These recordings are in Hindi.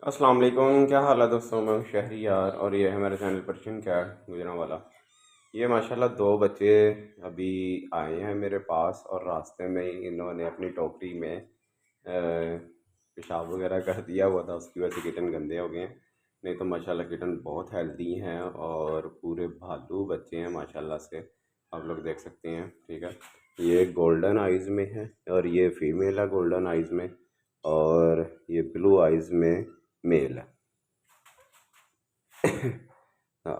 अस्सलाम वालेकुम, क्या हाल है दोस्तों। मैं हूं शहरियार और ये है मेरा चैनल पर्शियन कैट गुजरांवाला। ये माशाल्लाह दो बच्चे अभी आए हैं मेरे पास और रास्ते में ही इन्होंने अपनी टोकरी में पेशाब वगैरह कर दिया हुआ था। उसकी वजह से किटन गंदे हो गए हैं। नहीं तो माशाल्लाह किटन बहुत हेल्दी हैं और पूरे भालू बच्चे हैं माशाल्लाह से। आप लोग देख सकते हैं, ठीक है। ये गोल्डन आइज़ में है और ये फीमेल है गोल्डन आइज़ में, और ये ब्लू आइज़ में मेल है। हाँ,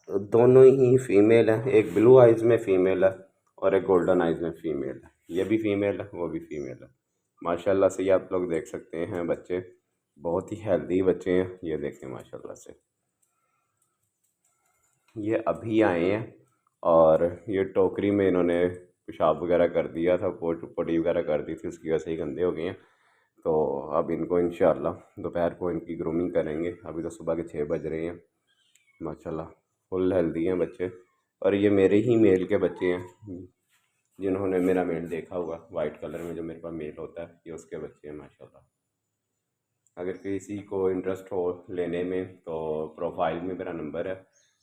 तो दोनों ही फीमेल हैं। एक ब्लू आइज़ में फ़ीमेल है और एक गोल्डन आइज़ में फ़ीमेल है। ये भी फ़ीमेल है, वो भी फ़ीमेल है। माशाल्लाह से ये आप लोग देख सकते हैं बच्चे बहुत ही हेल्दी बच्चे हैं। ये देखें माशाल्लाह से, ये अभी आए हैं और ये टोकरी में इन्होंने पेशाब वगैरह कर दिया था, पोटी वगैरह कर दी थी, उसकी वजह से ही गंदे हो गए हैं। तो अब इनको इंशाल्लाह दोपहर को इनकी ग्रूमिंग करेंगे। अभी तो सुबह के 6 बज रहे हैं। माशाल्लाह फुल हेल्दी हैं बच्चे। और ये मेरे ही मेल के बच्चे हैं, जिन्होंने मेरा मेल देखा हुआ वाइट कलर में जो मेरे पास मेल होता है, ये उसके बच्चे हैं माशाल्लाह। अगर किसी को इंटरेस्ट हो लेने में तो प्रोफाइल में मेरा नंबर है,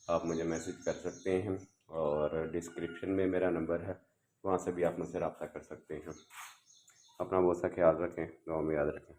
आप मुझे मैसेज कर सकते हैं और डिस्क्रिप्शन में मेरा नंबर है, वहाँ से भी आप मुझसे रब्ता कर सकते हैं। अपना बहुत सा ख्याल रखें, दुआ में याद रखें।